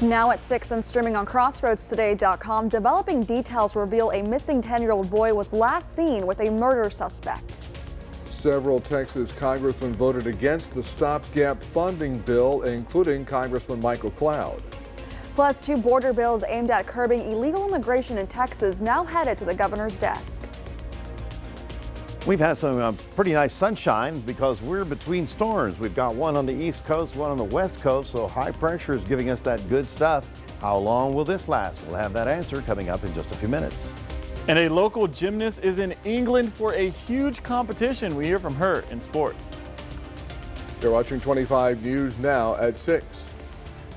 Now at 6 and streaming on CrossroadsToday.com, developing details reveal a missing 10-year-old boy was last seen with a murder suspect. Several Texas congressmen voted against the stopgap funding bill, including Congressman Michael Cloud. Plus, 2 border bills aimed at curbing illegal immigration in Texas now headed to the governor's desk. We've had some pretty nice sunshine because we're between storms. We've got one on the east coast, one on the west coast, so high pressure is giving us that good stuff. How long will this last? We'll have that answer coming up in just a few minutes. And a local gymnast is in England for a huge competition. We hear from her in sports. You're watching 25 News now at 6.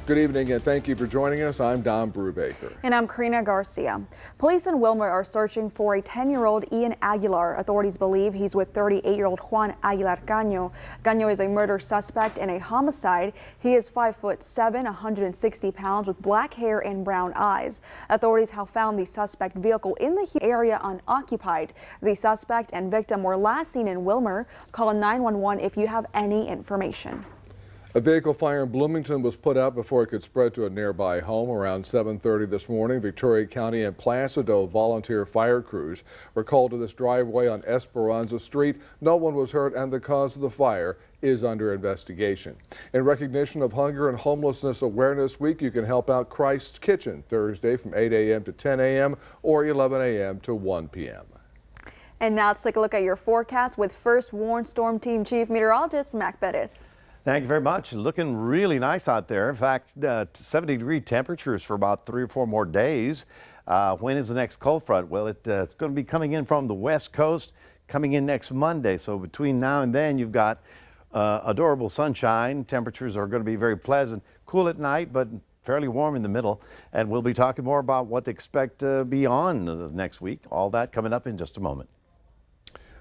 Good evening and thank you for joining us. I'm Don Brubaker. And I'm Karina Garcia. Police in Wilmer are searching for a 10-year-old Ian Aguilar. Authorities believe he's with 38-year-old Juan Aguilar Caño. Caño is a murder suspect in a homicide. He is 5'7", 160 pounds with black hair and brown eyes. Authorities have found the suspect vehicle in the area unoccupied. The suspect and victim were last seen in Wilmer. Call 911 if you have any information. A vehicle fire in Bloomington was put out before it could spread to a nearby home. Around 7:30 this morning, Victoria County and Placido volunteer fire crews were called to this driveway on Esperanza Street. No one was hurt and the cause of the fire is under investigation. In recognition of Hunger and Homelessness Awareness Week, you can help out Christ's Kitchen Thursday from 8 a.m. to 10 a.m. or 11 a.m. to 1 p.m. And now let's take a look at your forecast with First Warn Storm Team Chief Meteorologist Mac Bettis. Thank you very much. Looking really nice out there. In fact, 70-degree temperatures for about 3 or 4 more days. When is the next cold front? Well, it's going to be coming in from the west coast, coming in next Monday. So between now and then, you've got adorable sunshine. Temperatures are going to be very pleasant. Cool at night, but fairly warm in the middle. And we'll be talking more about what to expect beyond the next week. All that coming up in just a moment.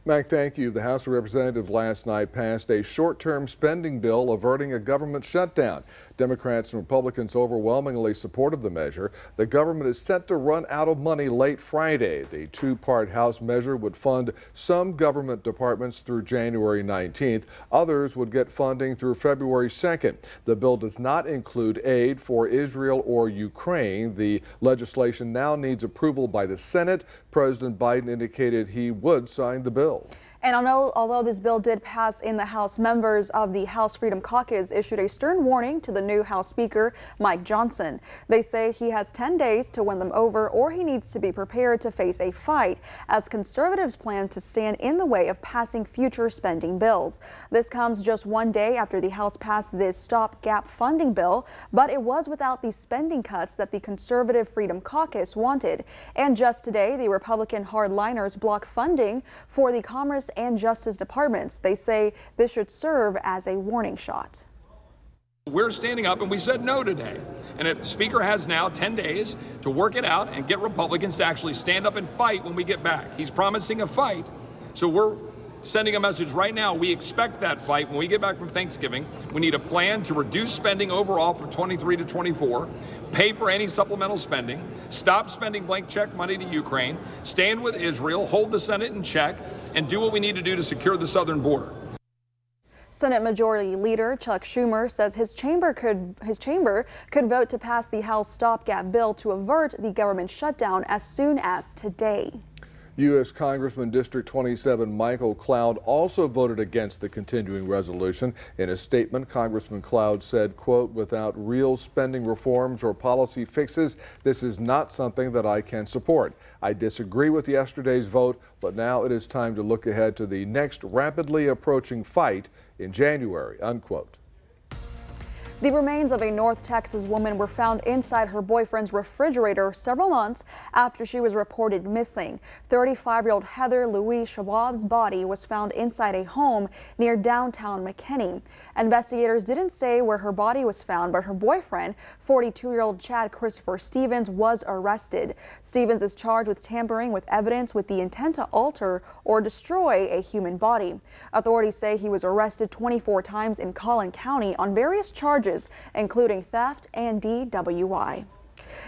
Mac, thank you. The House of Representatives last night passed a short-term spending bill averting a government shutdown. Democrats and Republicans overwhelmingly supported the measure. The government is set to run out of money late Friday. The 2-part House measure would fund some government departments through January 19th. Others would get funding through February 2nd. The bill does not include aid for Israel or Ukraine. The legislation now needs approval by the Senate. President Biden indicated he would sign the bill. And although this bill did pass in the House, members of the House Freedom Caucus issued a stern warning to the new House Speaker, Mike Johnson. They say he has 10 days to win them over or he needs to be prepared to face a fight as conservatives plan to stand in the way of passing future spending bills. This comes just one day after the House passed this stopgap funding bill, but it was without the spending cuts that the conservative Freedom Caucus wanted. And just today, the Republican hardliners blocked funding for the Commerce and Justice Departments. They say this should serve as a warning shot. We're standing up and we said no today. And the Speaker has now 10 days to work it out and get Republicans to actually stand up and fight when we get back. He's promising a fight. So we're sending a message right now. We expect that fight when we get back from Thanksgiving. We need a plan to reduce spending overall from 23 to 24, pay for any supplemental spending, stop spending blank check money to Ukraine, stand with Israel, hold the Senate in check, and do what we need to do to secure the southern border. Senate Majority Leader Chuck Schumer says his chamber could vote to pass the House stopgap bill to avert the government shutdown as soon as today. U.S. Congressman District 27 Michael Cloud also voted against the continuing resolution. In a statement, Congressman Cloud said, quote, "Without real spending reforms or policy fixes, this is not something that I can support. I disagree with yesterday's vote, but now it is time to look ahead to the next rapidly approaching fight in January," unquote. The remains of a North Texas woman were found inside her boyfriend's refrigerator several months after she was reported missing. 35-year-old Heather Louise Schwab's body was found inside a home near downtown McKinney. Investigators didn't say where her body was found, but her boyfriend, 42-year-old Chad Christopher Stevens, was arrested. Stevens is charged with tampering with evidence with the intent to alter or destroy a human body. Authorities say he was arrested 24 times in Collin County on various charges, including theft and DWI.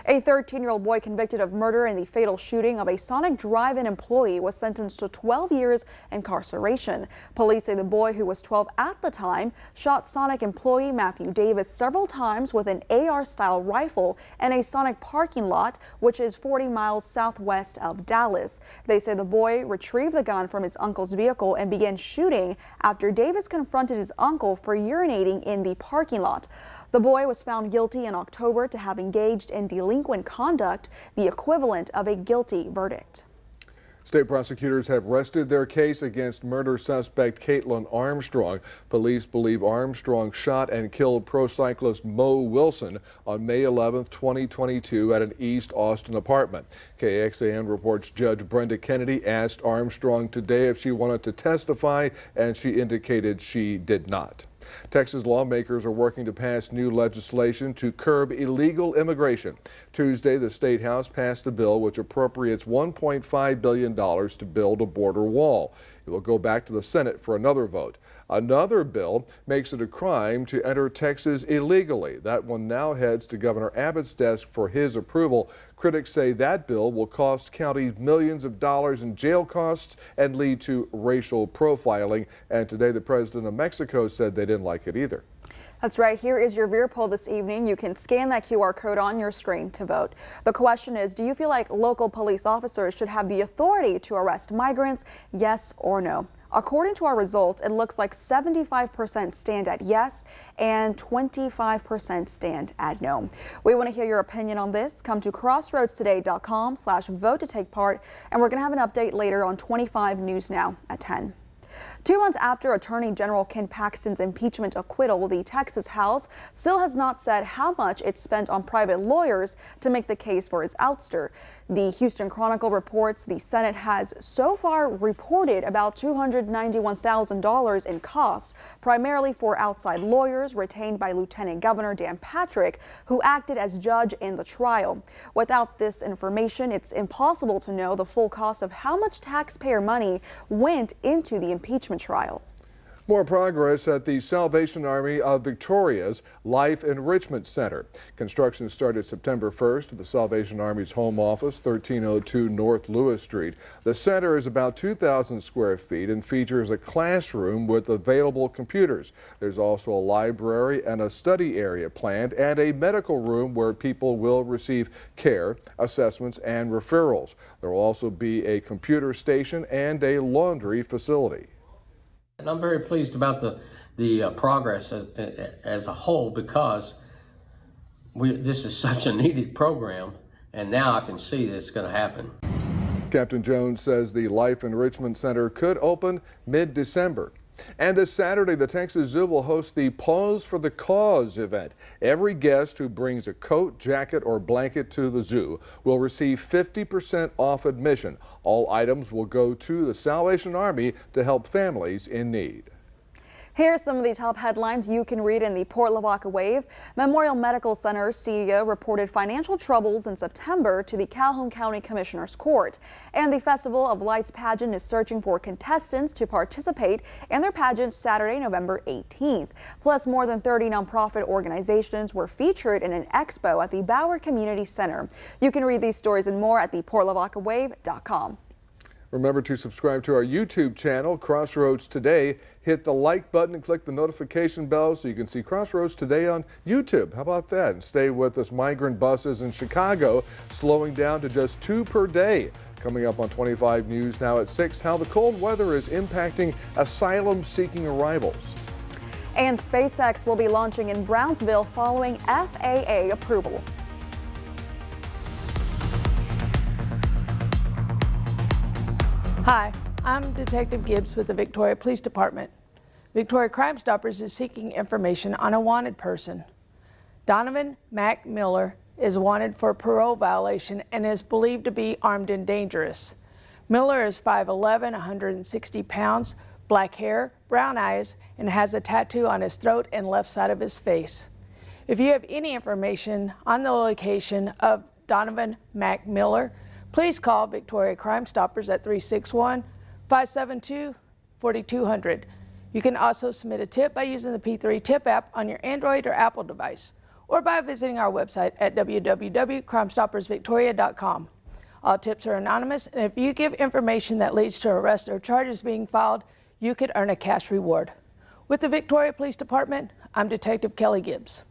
A 13-year-old boy convicted of murder in the fatal shooting of a Sonic drive-in employee was sentenced to 12 years incarceration. Police say the boy, who was 12 at the time, shot Sonic employee Matthew Davis several times with an AR-style rifle in a Sonic parking lot, which is 40 miles southwest of Dallas. They say the boy retrieved the gun from his uncle's vehicle and began shooting after Davis confronted his uncle for urinating in the parking lot. The boy was found guilty in October to have engaged in delinquent conduct, the equivalent of a guilty verdict. State prosecutors have rested their case against murder suspect Caitlin Armstrong. Police believe Armstrong shot and killed pro cyclist Mo Wilson on May 11, 2022 at an East Austin apartment. KXAN reports Judge Brenda Kennedy asked Armstrong today if she wanted to testify, and she indicated she did not. Texas lawmakers are working to pass new legislation to curb illegal immigration. Tuesday, the State House passed a bill which appropriates $1.5 billion to build a border wall. It will go back to the Senate for another vote. Another bill makes it a crime to enter Texas illegally. That one now heads to Governor Abbott's desk for his approval. Critics say that bill will cost counties millions of dollars in jail costs and lead to racial profiling. And today, the president of Mexico said they didn't like it either. That's right. Here is your Veer poll this evening. You can scan that QR code on your screen to vote. The question is, do you feel like local police officers should have the authority to arrest migrants? Yes or no? According to our results, it looks like 75% stand at yes and 25% stand at no. We want to hear your opinion on this. Come to crossroadstoday.com/vote to take part. And we're going to have an update later on 25 News Now at 10. 2 months after Attorney General Ken Paxton's impeachment acquittal, the Texas House still has not said how much it spent on private lawyers to make the case for his ouster. The Houston Chronicle reports the Senate has so far reported about $291,000 in costs, primarily for outside lawyers retained by Lieutenant Governor Dan Patrick, who acted as judge in the trial. Without this information, it's impossible to know the full cost of how much taxpayer money went into the impeachment trial. More progress at the Salvation Army of Victoria's Life Enrichment Center. Construction started September 1st at the Salvation Army's home office, 1302 North Lewis Street. The center is about 2,000 square feet and features a classroom with available computers. There's also a library and a study area planned, and a medical room where people will receive care, assessments, and referrals. There will also be a computer station and a laundry facility. And I'm very pleased about the progress as a whole, because this is such a needed program, and now I can see that it's going to happen. Captain Jones says the Life Enrichment Center could open mid-December. And this Saturday, the Texas Zoo will host the Pause for the Cause event. Every guest who brings a coat, jacket, or blanket to the zoo will receive 50% off admission. All items will go to the Salvation Army to help families in need. Here's some of the top headlines you can read in the Port Lavaca Wave. Memorial Medical Center CEO reported financial troubles in September to the Calhoun County Commissioner's Court. And the Festival of Lights pageant is searching for contestants to participate in their pageant Saturday, November 18th. Plus, more than 30 nonprofit organizations were featured in an expo at the Bauer Community Center. You can read these stories and more at theportlavacawave.com. Remember to subscribe to our YouTube channel, Crossroads Today. Hit the like button and click the notification bell so you can see Crossroads Today on YouTube. How about that? And stay with us. Migrant buses in Chicago slowing down to just 2 per day. Coming up on 25 News Now at 6, how the cold weather is impacting asylum-seeking arrivals. And SpaceX will be launching in Brownsville following FAA approval. Hi, I'm Detective Gibbs with the Victoria Police Department. Victoria Crime Stoppers is seeking information on a wanted person. Donovan Mac Miller is wanted for a parole violation and is believed to be armed and dangerous. Miller is 5'11", 160 pounds, black hair, brown eyes, and has a tattoo on his throat and left side of his face. If you have any information on the location of Donovan Mac Miller, please call Victoria Crime Stoppers at 361-572-4200. You can also submit a tip by using the P3 Tip app on your Android or Apple device, or by visiting our website at www.crimestoppersvictoria.com. All tips are anonymous, and if you give information that leads to arrest or charges being filed, you could earn a cash reward. With the Victoria Police Department, I'm Detective Kelly Gibbs.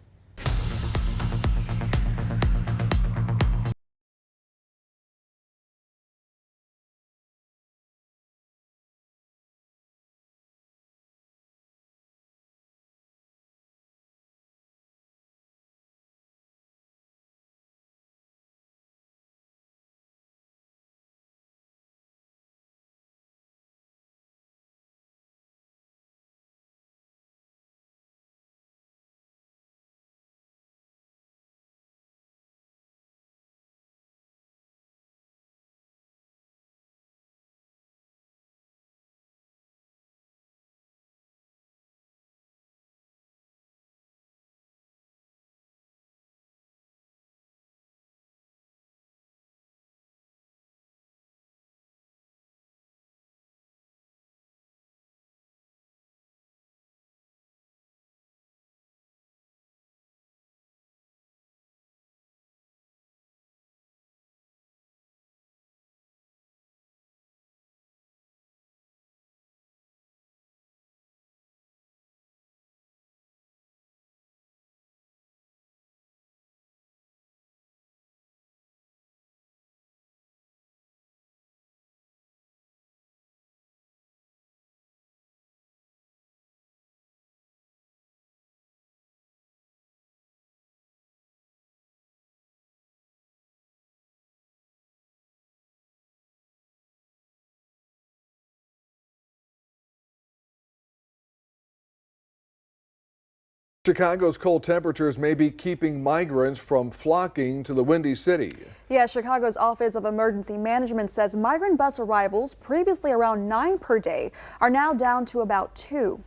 Chicago's cold temperatures may be keeping migrants from flocking to the Windy City. Yeah, Chicago's Office of Emergency Management says migrant bus arrivals, previously around 9 per day, are now down to about 2.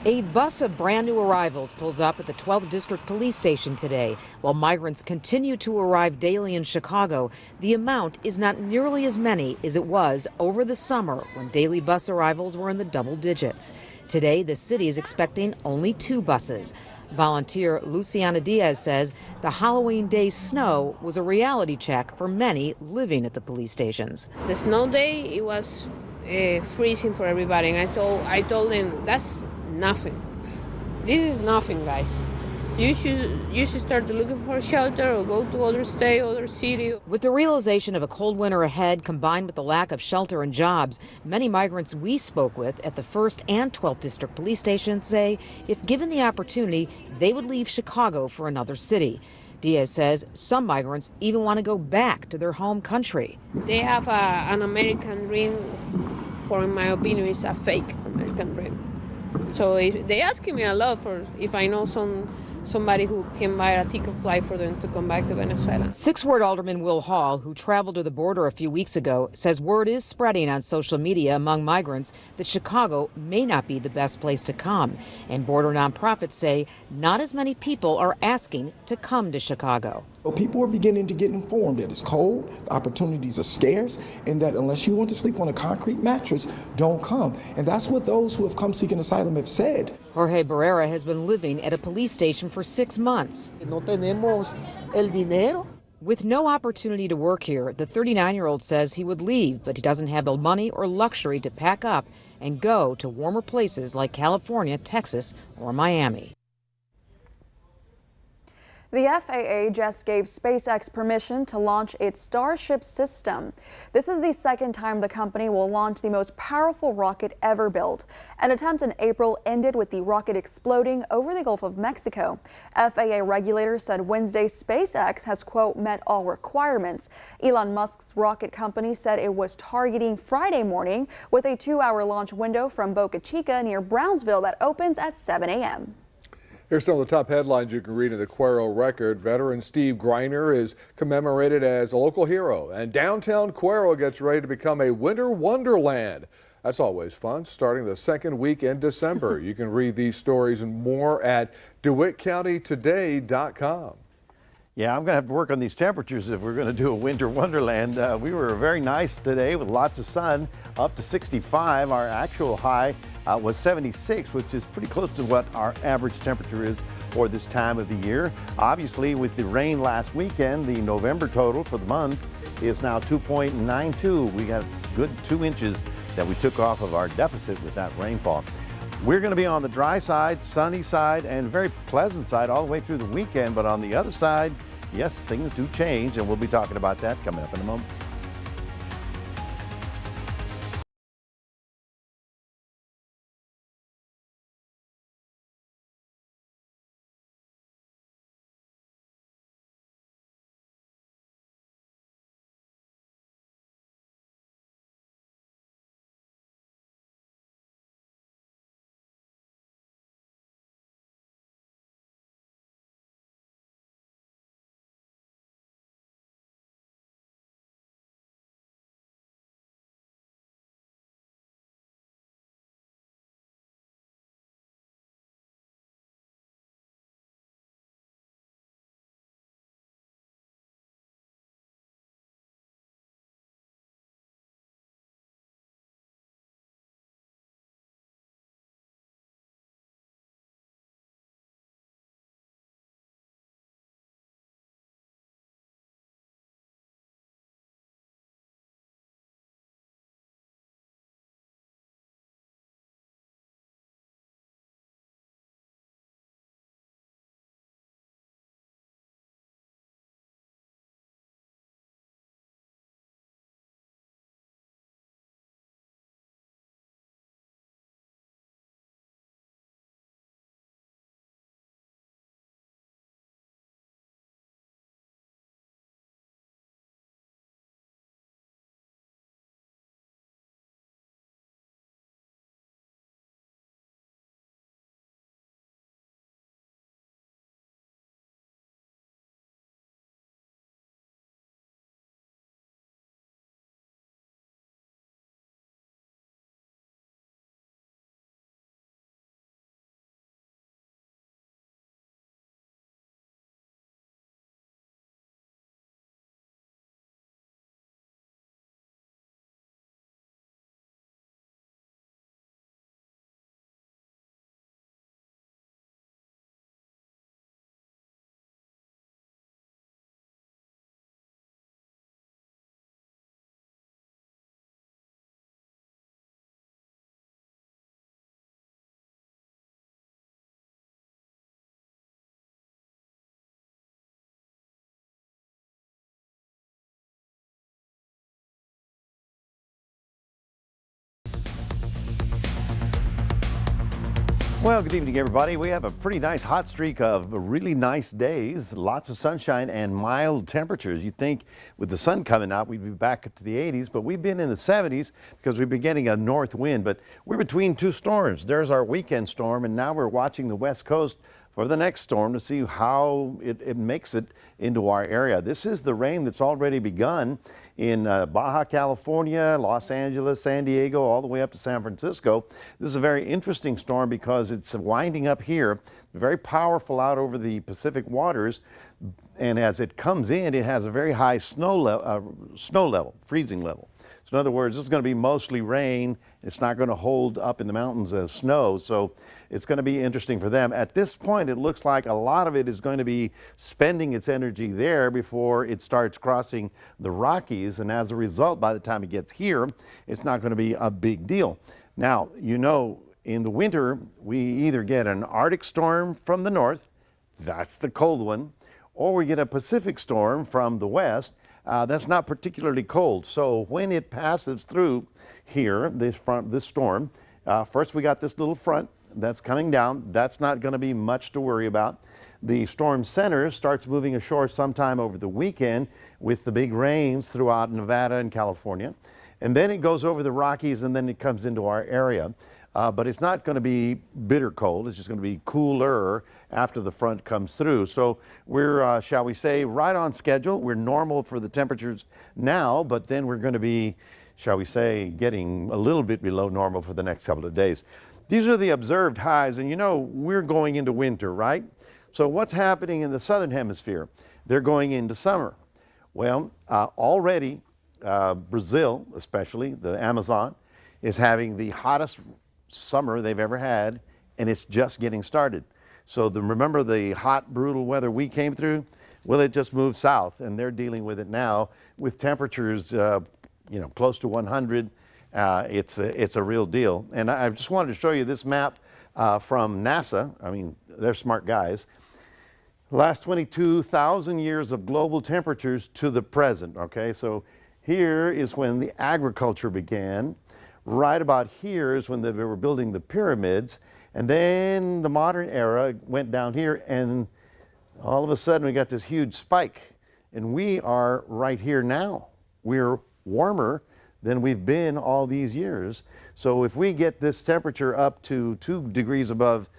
A bus of brand new arrivals pulls up at the 12th District Police Station today. While migrants continue to arrive daily in Chicago, the amount is not nearly as many as it was over the summer when daily bus arrivals were in the double digits. Today, the city is expecting only 2 buses. Volunteer Luciana Diaz says the Halloween day snow was a reality check for many living at the police stations. The snow day, it was freezing for everybody, and I told them that's nothing. This is nothing, guys. You should start looking for a shelter or go to other state, other city. With the realization of a cold winter ahead, combined with the lack of shelter and jobs, many migrants we spoke with at the 1st and 12th District Police Stations say if given the opportunity, they would leave Chicago for another city. Diaz says some migrants even want to go back to their home country. They have an American dream, for in my opinion, is a fake American dream. So they asking me a lot for if I know somebody who can buy a ticket flight for them to come back to Venezuela. 6th Ward Alderman Will Hall, who traveled to the border a few weeks ago, says word is spreading on social media among migrants that Chicago may not be the best place to come. And border nonprofits say not as many people are asking to come to Chicago. Well, people are beginning to get informed that it's cold, opportunities are scarce, and that unless you want to sleep on a concrete mattress, don't come. And that's what those who have come seeking asylum have said. Jorge Barrera has been living at a police station for 6 months. No tenemos el dinero. With no opportunity to work here, the 39-year-old says he would leave, but he doesn't have the money or luxury to pack up and go to warmer places like California, Texas, or Miami. The FAA just gave SpaceX permission to launch its Starship system. This is the second time the company will launch the most powerful rocket ever built. An attempt in April ended with the rocket exploding over the Gulf of Mexico. FAA regulators said Wednesday SpaceX has, quote, met all requirements. Elon Musk's rocket company said it was targeting Friday morning with a 2-hour launch window from Boca Chica near Brownsville that opens at 7 a.m. Here's some of the top headlines you can read in the Cuero Record. Veteran Steve Greiner is commemorated as a local hero, and downtown Cuero gets ready to become a winter wonderland. That's always fun, starting the second week in December. You can read these stories and more at DeWittCountyToday.com. Yeah, I'm going to have to work on these temperatures if we're going to do a winter wonderland. We were very nice today with lots of sun, up to 65. Our actual high was 76, which is pretty close to what our average temperature is for this time of the year. Obviously, with the rain last weekend, the November total for the month is now 2.92. We got a good 2 inches that we took off of our deficit with that rainfall. We're going to be on the dry side, sunny side, and very pleasant side all the way through the weekend. But on the other side, yes, things do change, and we'll be talking about that coming up in a moment. Well, good evening, everybody. We have a pretty nice hot streak of really nice days, lots of sunshine and mild temperatures. You'd think with the sun coming out, we'd be back up to the 80s, but we've been in the 70s because we've been getting a north wind. But we're between two storms. There's our weekend storm, and now we're watching the west coast for the next storm to see how it makes it into our area. This is the rain that's already begun in Baja California, Los Angeles, San Diego, all the way up to San Francisco. This is a very interesting storm because it's winding up here, very powerful out over the Pacific waters, and as it comes in, it has a very high snow level, freezing level. So in other words, this is going to be mostly rain. It's not going to hold up in the mountains as snow, so it's going to be interesting for them. At this point, it looks like a lot of it is going to be spending its energy there before it starts crossing the Rockies, and as a result, by the time it gets here, it's not going to be a big deal. Now, you know, in the winter, we either get an Arctic storm from the north, that's the cold one, or we get a Pacific storm from the west. That's not particularly cold. So when it passes through here, this storm, first we got this little front that's coming down. That's not going to be much to worry about. The storm center starts moving ashore sometime over the weekend with the big rains throughout Nevada and California. And then it goes over the Rockies and then it comes into our area. But it's not going to be bitter cold. It's just going to be cooler after the front comes through. So we're, shall we say, right on schedule. We're normal for the temperatures now, but then we're going to be, shall we say, getting a little bit below normal for the next couple of days. These are the observed highs, and you know we're going into winter, right? So what's happening in the southern hemisphere? They're going into summer. Well, already Brazil, especially the Amazon, is having the hottest summer they've ever had, and it's just getting started. So remember the hot, brutal weather we came through? Well, it just moved south, and they're dealing with it now with temperatures, close to 100. It's a real deal. And I just wanted to show you this map from NASA. I mean, they're smart guys. The last 22,000 years of global temperatures to the present, okay? So here is when the agriculture began. Right about here is when they were building the pyramids. And then the modern era went down here, and all of a sudden we got this huge spike. And we are right here now. We're warmer than we've been all these years. So if we get this temperature up to 2 degrees above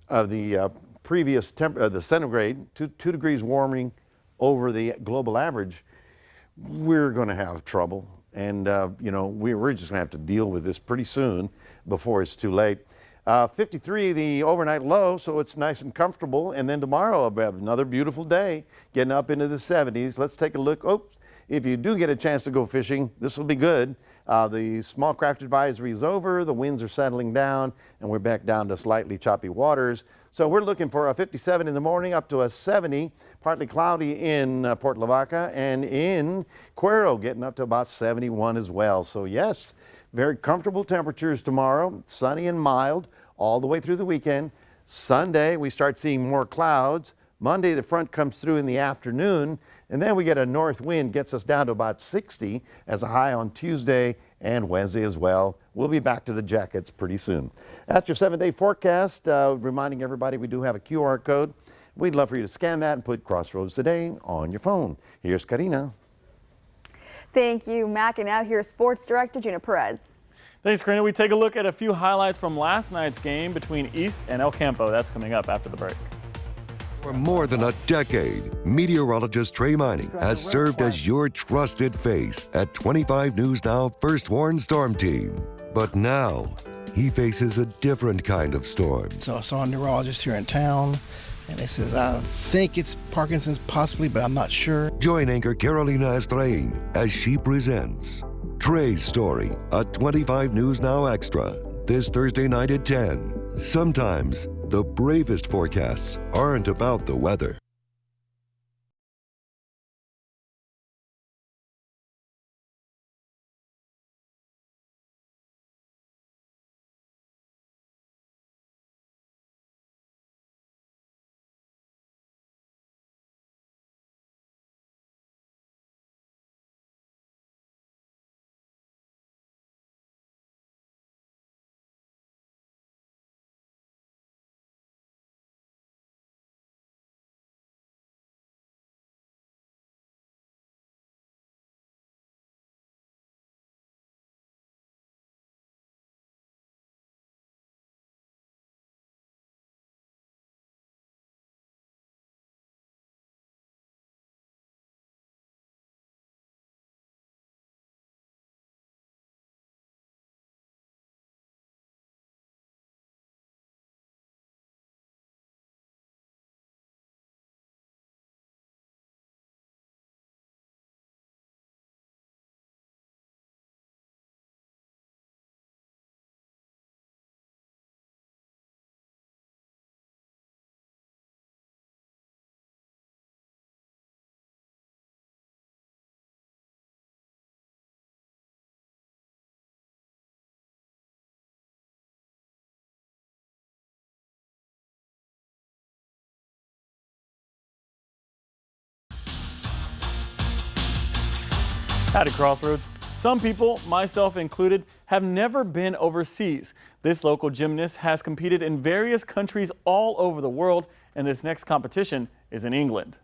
the previous the centigrade, 2 degrees warming over the global average, we're going to have trouble. And, we're just going to have to deal with this pretty soon before it's too late. 53, the overnight low, so it's nice and comfortable. And then tomorrow, I'll have another beautiful day, getting up into the 70s. Let's take a look. Oops. If you do get a chance to go fishing, this will be good. The small craft advisory is over, the winds are settling down, and we're back down to slightly choppy waters. So we're looking for a 57 in the morning, up to a 70, partly cloudy in Port Lavaca, and in Cuero, getting up to about 71 as well. So yes, very comfortable temperatures tomorrow, sunny and mild all the way through the weekend. Sunday, we start seeing more clouds. Monday, the front comes through in the afternoon, and then we get a north wind, gets us down to about 60 as a high on Tuesday and Wednesday as well. We'll be back to the jackets pretty soon. That's your 7-day forecast. Reminding everybody we do have a QR code. We'd love for you to scan that and put Crossroads Today on your phone. Here's Karina. Thank you, Mac. And now here's Sports Director Gina Perez. Thanks, Karina. We take a look at a few highlights from last night's game between East and El Campo. That's coming up after the break. For more than a decade, meteorologist Trey Mining has served as your trusted face at 25 News Now First Warn Storm Team. But now, he faces a different kind of storm. So I saw a neurologist here in town, and he says, I think it's Parkinson's possibly, but I'm not sure. Join anchor Carolina Estrain as she presents Trey's Story, a 25 News Now Extra, this Thursday night at 10. Sometimes, the bravest forecasts aren't about the weather. Howdy, Crossroads. Some people, myself included, have never been overseas. This local gymnast has competed in various countries all over the world, and this next competition is in England.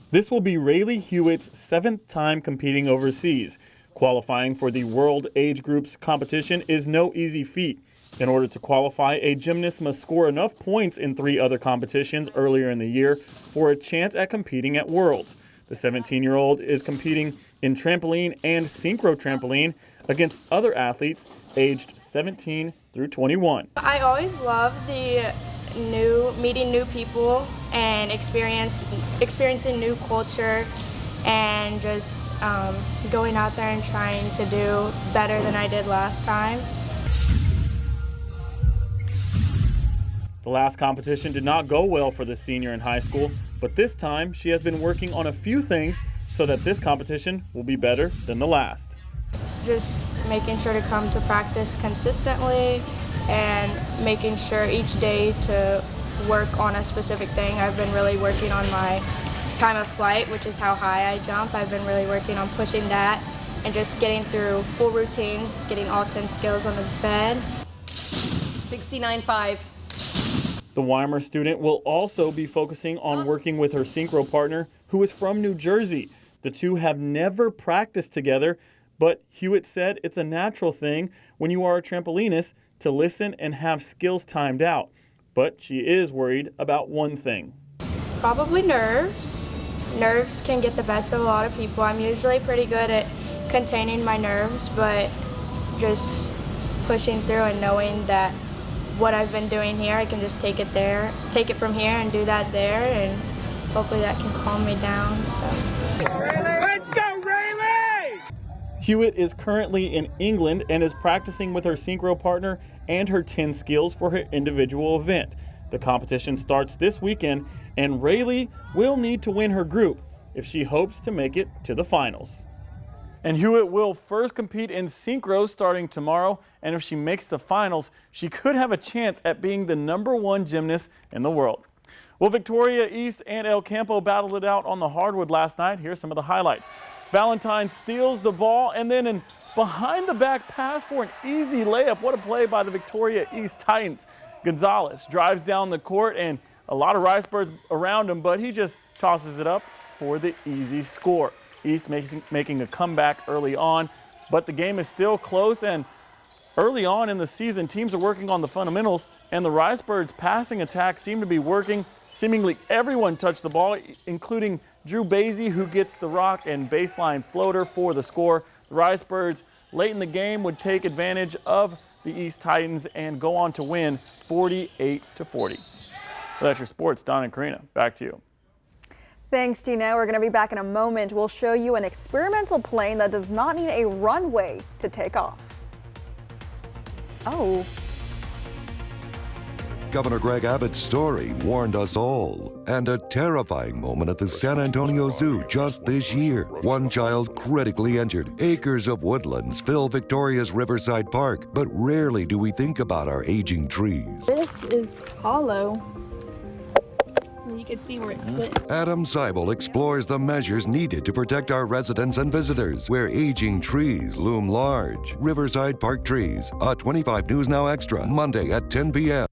This will be Rayleigh Hewitt's 7th time competing overseas. Qualifying for the World Age Groups competition is no easy feat. In order to qualify, a gymnast must score enough points in 3 other competitions earlier in the year for a chance at competing at Worlds. The 17-year-old is competing in trampoline and synchro trampoline against other athletes aged 17 through 21. I always love the meeting new people and experiencing new culture and just going out there and trying to do better than I did last time. The last competition did not go well for the senior in high school, but this time she has been working on a few things so that this competition will be better than the last. Just making sure to come to practice consistently and making sure each day to work on a specific thing. I've been really working on my time of flight, which is how high I jump. I've been really working on pushing that and just getting through full routines, getting all 10 skills on the bed. 69.5. The Weimar student will also be focusing on working with her synchro partner, who is from New Jersey. The two have never practiced together, but Hewitt said it's a natural thing when you are a trampolinist to listen and have skills timed out. But she is worried about one thing. Probably nerves. Nerves can get the best of a lot of people. I'm usually pretty good at containing my nerves, but just pushing through and knowing that what I've been doing here, I can just take it there, take it from here and do that there, and hopefully that can calm me down. So. Let's go, Rayleigh! Hewitt is currently in England and is practicing with her synchro partner and her 10 skills for her individual event. The competition starts this weekend, and Rayleigh will need to win her group if she hopes to make it to the finals. And Hewitt will first compete in synchro starting tomorrow, and if she makes the finals, she could have a chance at being the #1 gymnast in the world. Well, Victoria East and El Campo battled it out on the hardwood last night. Here's some of the highlights. Valentine steals the ball, and then in behind-the-back pass for an easy layup. What a play by the Victoria East Titans. Gonzalez drives down the court, and a lot of Ricebirds around him, but he just tosses it up for the easy score. East making a comeback early on, but the game is still close, and early on in the season, teams are working on the fundamentals, and the Ricebirds' passing attack seemed to be working. Seemingly everyone touched the ball, including Drew Basie, who gets the rock and baseline floater for the score. The Ricebirds late in the game would take advantage of the East Titans and go on to win 48-40. Well, that's your sports. Don and Karina, back to you. Thanks, Gina. We're going to be back in a moment. We'll show you an experimental plane that does not need a runway to take off. Oh. Governor Greg Abbott's story warned us all. And a terrifying moment at the San Antonio Zoo just this year. One child critically injured. Acres of woodlands fill Victoria's Riverside Park, but rarely do we think about our aging trees. This is hollow. You can see where it's split. Adam Seibel explores the measures needed to protect our residents and visitors, where aging trees loom large. Riverside Park Trees, a 25 News Now Extra, Monday at 10 p.m.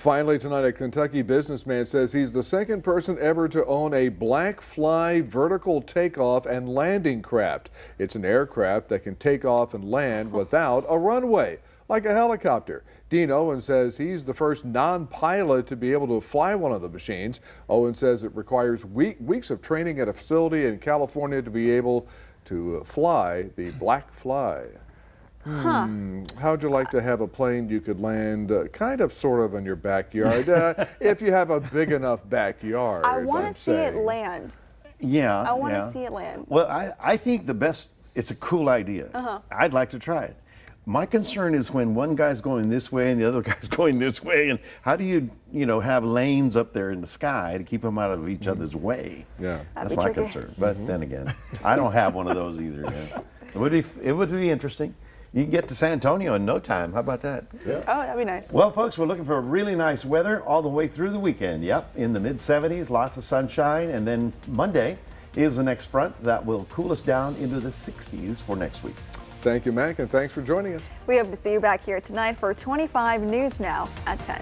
Finally tonight, a Kentucky businessman says he's the second person ever to own a Black Fly vertical takeoff and landing craft. It's an aircraft that can take off and land without a runway, like a helicopter. Dean Owen says he's the first non-pilot to be able to fly one of the machines. Owen says it requires weeks of training at a facility in California to be able to fly the Black Fly. How'd you like to have a plane you could land kind of sort of in your backyard if you have a big enough backyard? I want to see it land. Yeah. I want to see it land. Well, I think it's a cool idea. I'd like to try it. My concern is when one guy's going this way and the other guy's going this way, and how do you have lanes up there in the sky to keep them out of each other's way? Yeah. That's my concern. But then again, I don't have one of those either. Yeah. It would be interesting. You can get to San Antonio in no time. How about that? Yeah. Oh, that'd be nice. Well, folks, we're looking for really nice weather all the way through the weekend. Yep, in the mid-70s, lots of sunshine, and then Monday is the next front that will cool us down into the 60s for next week. Thank you, Mac, and thanks for joining us. We hope to see you back here tonight for 25 News Now at 10.